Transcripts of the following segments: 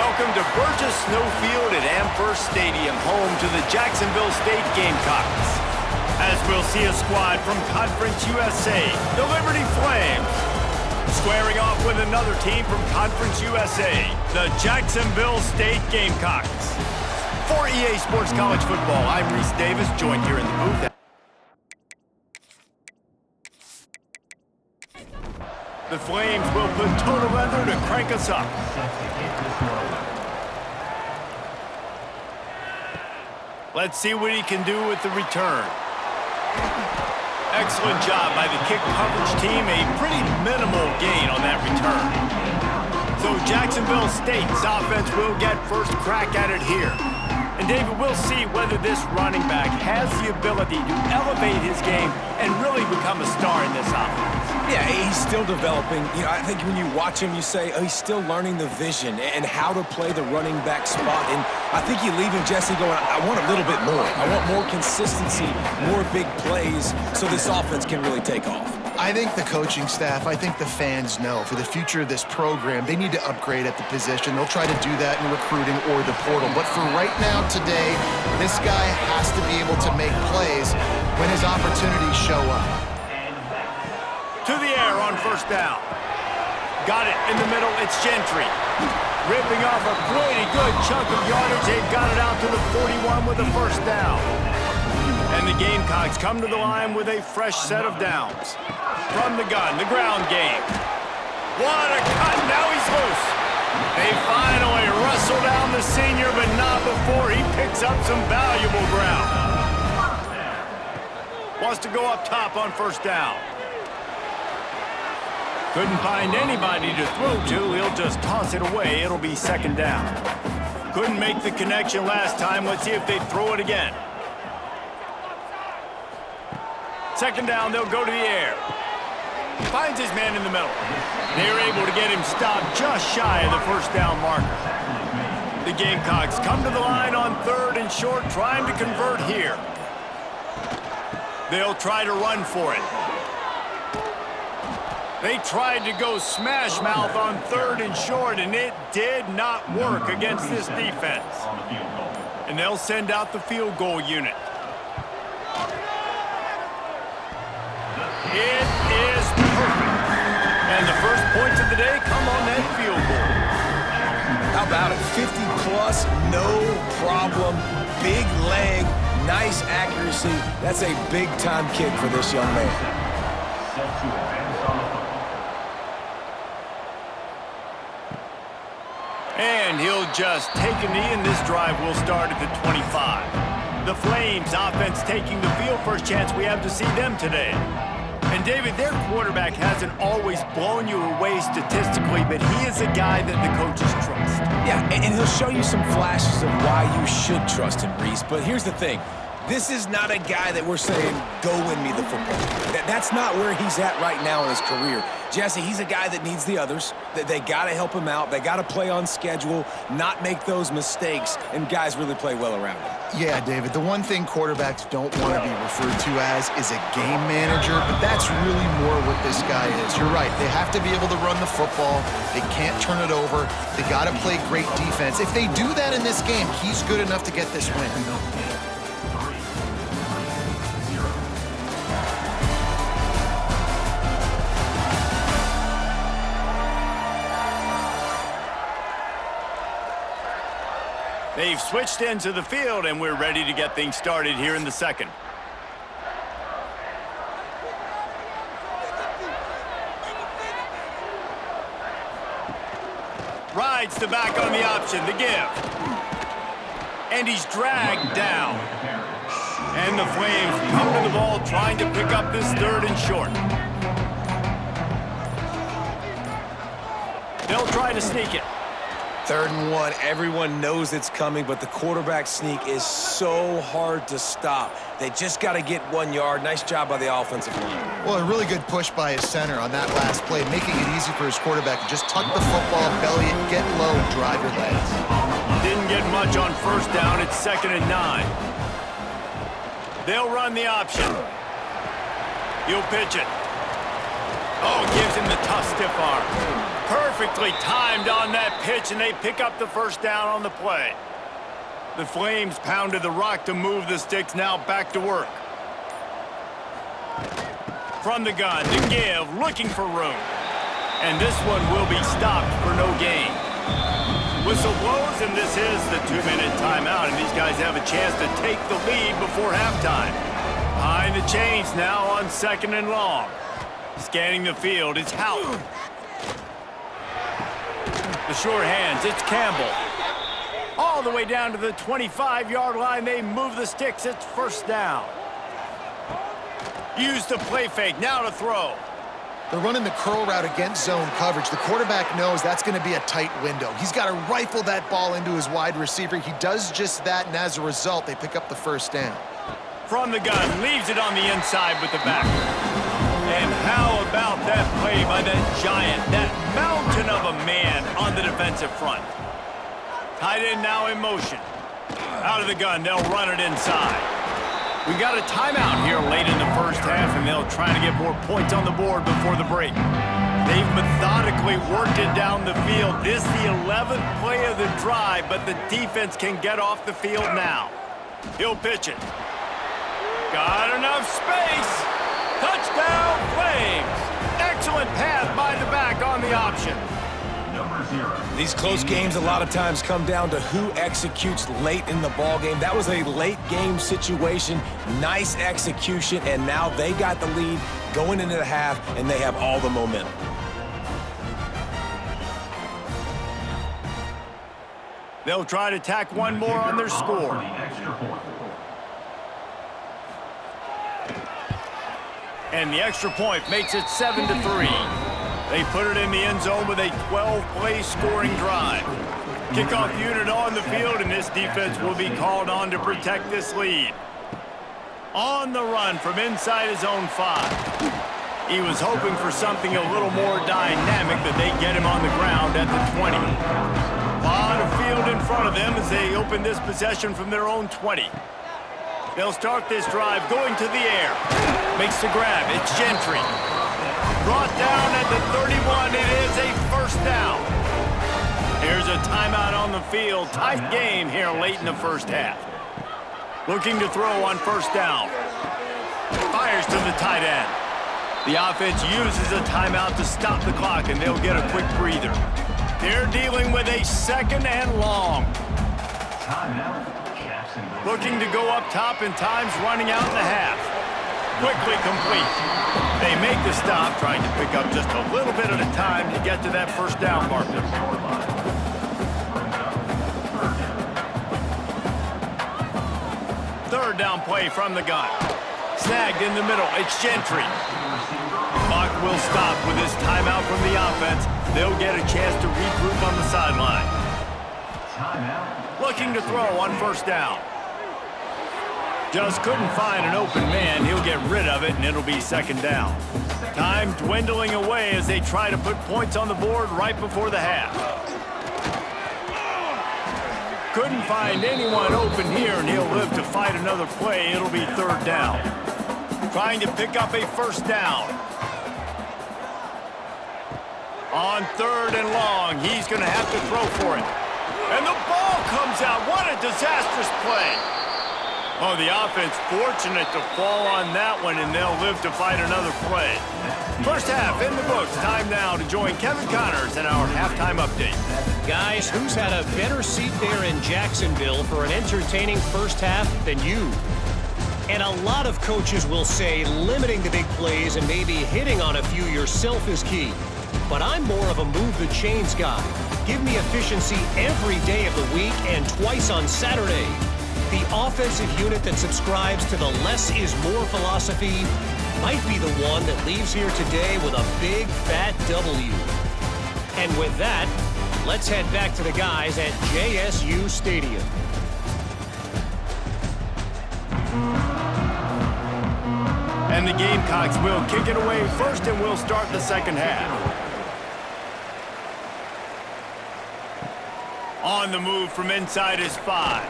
Welcome to Burgess Snowfield at Amherst Stadium, home to the Jacksonville State Gamecocks. As we'll see a squad from Conference USA, the Liberty Flames, squaring off with another team from Conference USA, the Jacksonville State Gamecocks. For EA Sports College Football, I'm Reese Davis, joined here in the booth. The Flames will put total leather to crank us up. Let's see what he can do with the return. Excellent job by the kick coverage team. A pretty minimal gain on that return. So Jacksonville State's offense will get first crack at it here. And David, we'll see whether this running back has the ability to elevate his game and really become a star in this offense. Yeah, he's still developing. You know, I think when you watch him, you say, oh, he's still learning the vision and how to play the running back spot. And I think you leave him, Jesse, going, I want a little bit more. I want more consistency, more big plays, so this offense can really take off. I think the coaching staff, I think the fans know for the future of this program, they need to upgrade at the position. They'll try to do that in recruiting or the portal. But for right now, today, this guy has to be able to make plays when his opportunities show up. To the air on first down. Got it in the middle, it's Gentry. Ripping off a pretty good chunk of yardage. They've got it out to the 41 with a first down. And the Gamecocks come to the line with a fresh set of downs. From the gun, the ground game. What a cut, now he's loose. They finally wrestle down the senior, but not before he picks up some valuable ground. Wants to go up top on first down. Couldn't find anybody to throw to. He'll just toss it away. It'll be second down. Couldn't make the connection last time. Let's see if they throw it again. Second down, they'll go to the air. Finds his man in the middle. They're able to get him stopped just shy of the first down marker. The Gamecocks come to the line on third and short, trying to convert here. They'll try to run for it. They tried to go smash mouth on third and short, and it did not work against this defense. And they'll send out the field goal unit. It is perfect. And the first points of the day come on that field goal. How about it? 50-plus, no problem. Big leg, nice accuracy. That's a big-time kick for this young man. And he'll just take a knee, and this drive will start at the 25. The Flames offense taking the field. First chance we have to see them today. And David, their quarterback hasn't always blown you away statistically, but he is a guy that the coaches trust. Yeah, and he'll show you some flashes of why you should trust him, Reese. But here's the thing. This is not a guy that we're saying, go win me the football. That's not where he's at right now in his career. Jesse, he's a guy that needs the others. They got to help him out. They got to play on schedule, not make those mistakes, and guys really play well around him. Yeah, David, the one thing quarterbacks don't want to be referred to as is a game manager, but that's really more what this guy is. You're right. They have to be able to run the football. They can't turn it over. They got to play great defense. If they do that in this game, he's good enough to get this win. They've switched into the field, and we're ready to get things started here in the second. Rides the back on the option, the give. And he's dragged down. And the Flames come to the ball trying to pick up this third and short. They'll try to sneak it. 3rd and 1, everyone knows it's coming, but the quarterback sneak is so hard to stop. They just got to get 1 yard. Nice job by the offensive line. Well, a really good push by his center on that last play, making it easy for his quarterback to just tuck the football, belly it, get low, and drive your legs. Didn't get much on first down. It's 2nd and 9. They'll run the option. He'll pitch it. Oh, gives him the tough stiff arm. Perfectly timed on that pitch, and they pick up the first down on the play. The Flames pounded the rock to move the sticks, now back to work. From the gun, to give, looking for room. And this one will be stopped for no gain. Whistle blows, and this is the 2-minute timeout, and these guys have a chance to take the lead before halftime. Behind the chains now on 2nd and long. Scanning the field, it's Howard. The short hands, it's Campbell. All the way down to the 25-yard line, they move the sticks, it's first down. Use the play fake, now to throw. They're running the curl route against zone coverage. The quarterback knows that's going to be a tight window. He's got to rifle that ball into his wide receiver. He does just that, and as a result, they pick up the first down. From the gun, leaves it on the inside with the back. And how about that play by that giant, that mountain of a man on the defensive front? Tight end now in motion. Out of the gun, they'll run it inside. We got a timeout here late in the first half, and they'll try to get more points on the board before the break. They've methodically worked it down the field. This is the 11th play of the drive, but the defense can get off the field now. He'll pitch it. Got enough space. Touchdown, Flames. Excellent pass by the back on the option. These close games a lot of times come down to who executes late in the ball game. That was a late game situation, nice execution, and now they got the lead going into the half, and they have all the momentum. They'll try to tack one more on their score. And the extra point makes it 7-3. They put it in the end zone with a 12-play scoring drive. Kickoff unit on the field, and this defense will be called on to protect this lead. On the run from inside his own 5. He was hoping for something a little more dynamic, but they get him on the ground at the 20. A lot of field in front of them as they open this possession from their own 20. They'll start this drive going to the air. Makes the grab. It's Gentry. Brought down at the 31. It is a first down. Here's a timeout on the field. Tight game here late in the first half. Looking to throw on first down. Fires to the tight end. The offense uses a timeout to stop the clock, and they'll get a quick breather. They're dealing with a 2nd and long. Looking to go up top, and time's running out in the half. Quickly complete. They make the stop, trying to pick up just a little bit at a time to get to that first down marker. Third down play from the gun. Snagged in the middle. It's Gentry. Clock will stop with this timeout from the offense. They'll get a chance to regroup on the sideline. Looking to throw on first down. Just couldn't find an open man. He'll get rid of it, and it'll be 2nd down. Time dwindling away as they try to put points on the board right before the half. Couldn't find anyone open here, and he'll live to fight another play. It'll be 3rd down. Trying to pick up a first down. On 3rd and long, he's going to have to throw for it. And the ball comes out. What a disastrous play. Oh, the offense fortunate to fall on that one, and they'll live to fight another play. First half in the books. Time now to join Kevin Connors in our halftime update. Guys, who's had a better seat there in Jacksonville for an entertaining first half than you? And a lot of coaches will say limiting the big plays and maybe hitting on a few yourself is key. But I'm more of a move the chains guy. Give me efficiency every day of the week and twice on Saturday. The offensive unit that subscribes to the less is more philosophy might be the one that leaves here today with a big fat W. And with that, let's head back to the guys at JSU Stadium. And the Gamecocks will kick it away first, and we'll start the second half. On the move from inside his 5.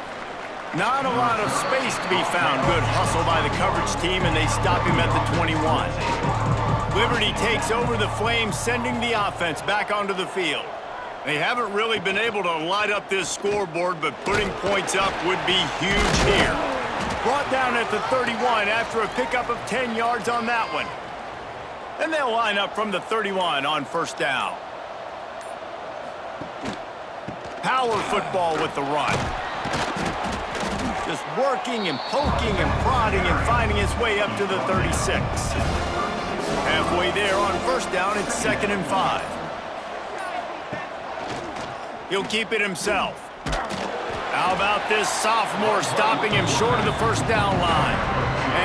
Not a lot of space to be found. Good hustle by the coverage team, and they stop him at the 21. Liberty takes over the Flames, sending the offense back onto the field. They haven't really been able to light up this scoreboard, but putting points up would be huge here. Brought down at the 31 after a pickup of 10 yards on that one. And they'll line up from the 31 on first down. Power football with the run. Just working and poking and prodding and finding his way up to the 36. Halfway there on first down, it's 2nd and 5. He'll keep it himself. How about this sophomore stopping him short of the first down line?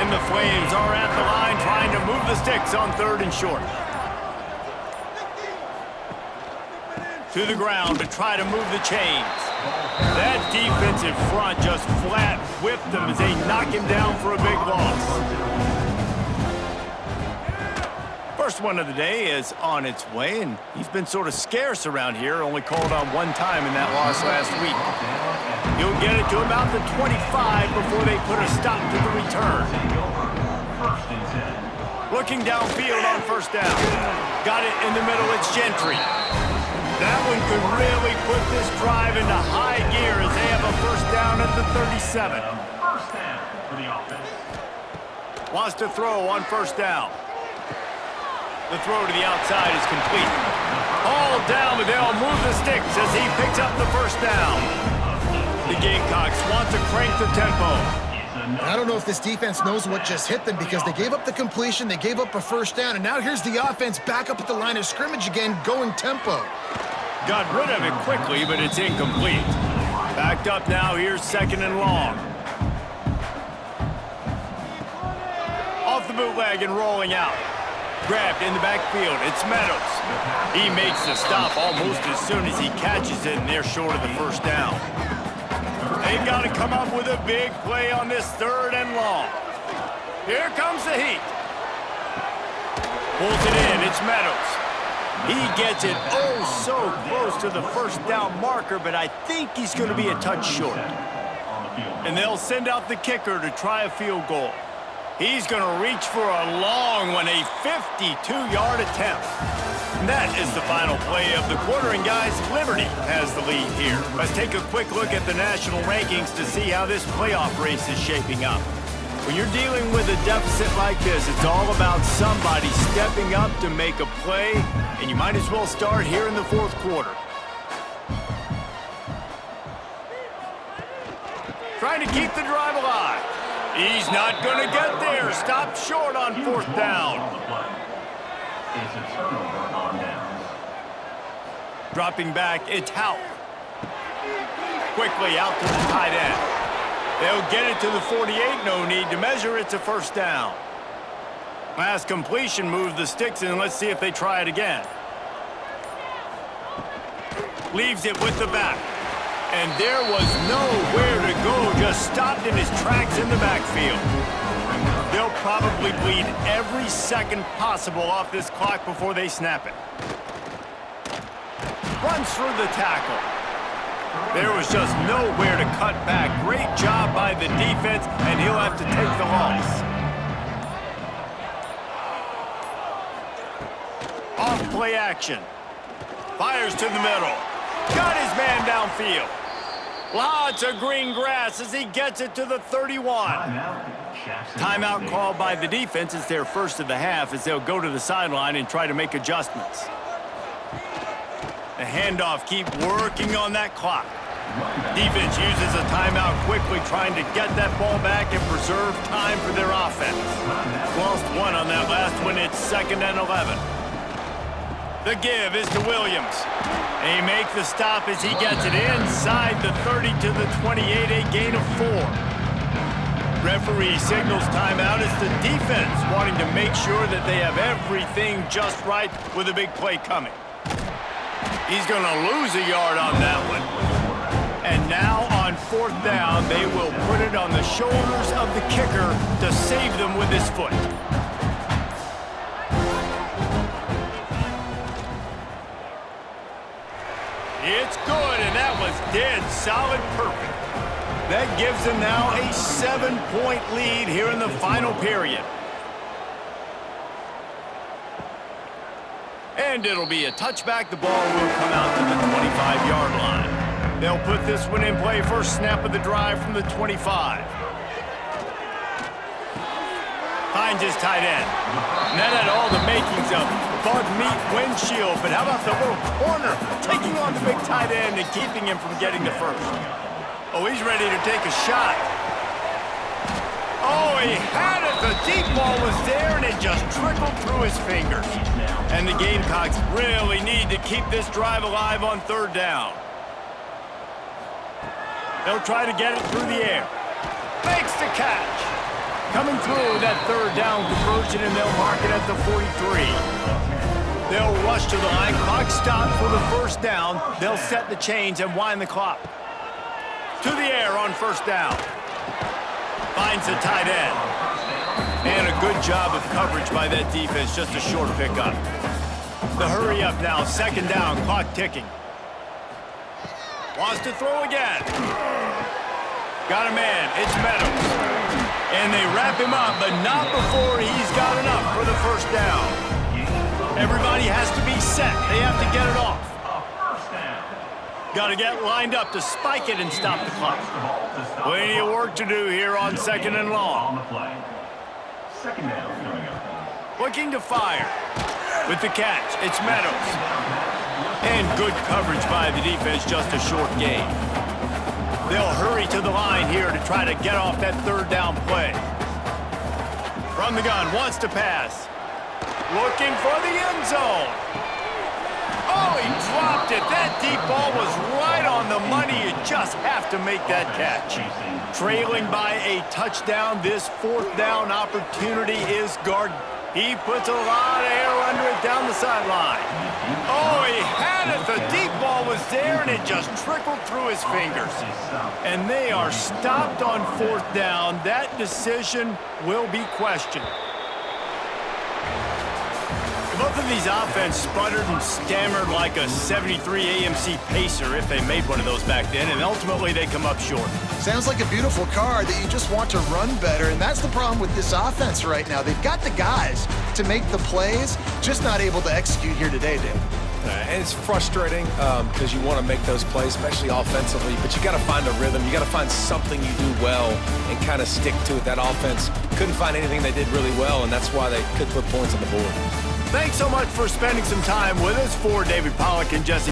And the Flames are at the line trying to move the sticks on 3rd and short. To the ground to try to move the chains. That defensive front just flat whipped them as they knock him down for a big loss. First one of the day is on its way, and he's been sort of scarce around here, only called on one time in that loss last week. He'll get it to about the 25 before they put a stop to the return. Looking downfield on first down. Got it in the middle, it's Gentry. That one could really put this drive into high gear as they have a first down at the 37. Wants to throw on first down. The throw to the outside is complete. All down, but they'll move the sticks as he picks up the first down. The Gamecocks want to crank the tempo. I don't know if this defense knows what just hit them because they gave up the completion, they gave up a first down, and now here's the offense back up at the line of scrimmage again, going tempo. Got rid of it quickly, but it's incomplete. Backed up now, here's 2nd and long. Off the bootleg and rolling out. Grabbed in the backfield, it's Meadows. He makes the stop almost as soon as he catches it, and they're short of the first down. They've got to come up with a big play on this 3rd and long. Here comes the heat. Pulls it in, it's Meadows. He gets it oh so close to the first down marker, but I think he's going to be a touch short. And they'll send out the kicker to try a field goal. He's going to reach for a long one, a 52-yard attempt. And that is the final play of the quarter, and guys, Liberty has the lead here. Let's take a quick look at the national rankings to see how this playoff race is shaping up. When you're dealing with a deficit like this, it's all about somebody stepping up to make a play, and you might as well start here in the 4th quarter. Trying to keep the drive alive. He's not going to get there. Stopped short on 4th down. Dropping back, it's Houck. Quickly out to the tight end. They'll get it to the 48. No need to measure. It's a first down. Last completion moved the sticks, and let's see if they try it again. Leaves it with the back. And there was nowhere to go, just stopped in his tracks in the backfield. They'll probably bleed every second possible off this clock before they snap it. Runs through the tackle. There was just nowhere to cut back. Great job by the defense, and he'll have to take the loss. Off play action. Fires to the middle. Got his man downfield. Lots of green grass as he gets it to the 31. Timeout called by the defense. It's their first of the half as they'll go to the sideline and try to make adjustments. The handoff, keep working on that clock. Defense uses a timeout quickly, trying to get that ball back and preserve time for their offense. Lost one on that last one. It's 2nd and 11. The give is to Williams. They make the stop as he gets it inside the 30 to the 28, a gain of 4. Referee signals timeout. It's the defense wanting to make sure that they have everything just right with a big play coming. He's going to lose a yard on that one. And now on 4th down, they will put it on the shoulders of the kicker to save them with his foot. It's good, and that was dead solid perfect. That gives them now a 7-point lead here in the final period. And it'll be a touchback. The ball will come out to the 25-yard line. They'll put this one in play. First snap of the drive from the 25. Finds his tight end. And that had all the makings of bug meat windshield. But how about the little corner taking on the big tight end and keeping him from getting the first? Oh, he's ready to take a shot. Oh, he had it. The deep ball was there, and it just trickled through his fingers. And the Gamecocks really need to keep this drive alive on third down. They'll try to get it through the air. Makes the catch. Coming through that third down conversion, and they'll mark it at the 43. They'll rush to the line. Clock stopped for the first down. They'll set the chains and wind the clock. To the air on first down. Finds the tight end. And a good job of coverage by that defense. Just a short pickup. The hurry up now. Second down. Clock ticking. Wants to throw again. Got a man. It's Meadows. And they wrap him up, but not before he's got enough for the first down. Everybody has to be set. They have to get it off. Got to get lined up to spike it and stop the clock. Plenty of work to do here on second and long. Looking to fire. With the catch, it's Meadows. And good coverage by the defense, just a short gain. They'll hurry to the line here to try to get off that third down play. From the gun, wants to pass. Looking for the end zone. Oh, he dropped it. That deep ball was right on the money. You just have to make that catch. Trailing by a touchdown, this fourth down opportunity is guarded. He puts a lot of air under it down the sideline. Oh, he had it. The deep ball was there, and it just trickled through his fingers. And they are stopped on fourth down. That decision will be questioned. Both of these offenses sputtered and stammered like a 73 AMC Pacer, if they made one of those back then, and ultimately they come up short. Sounds like a beautiful car that you just want to run better, and that's the problem with this offense right now. They've got the guys to make the plays, just not able to execute here today, Dave. And it's frustrating because you want to make those plays, especially offensively, but you got to find a rhythm. You got to find something you do well and kind of stick to it. That offense couldn't find anything they did really well, and that's why they could put points on the board. Thanks so much for spending some time with us. For David Pollack and Jesse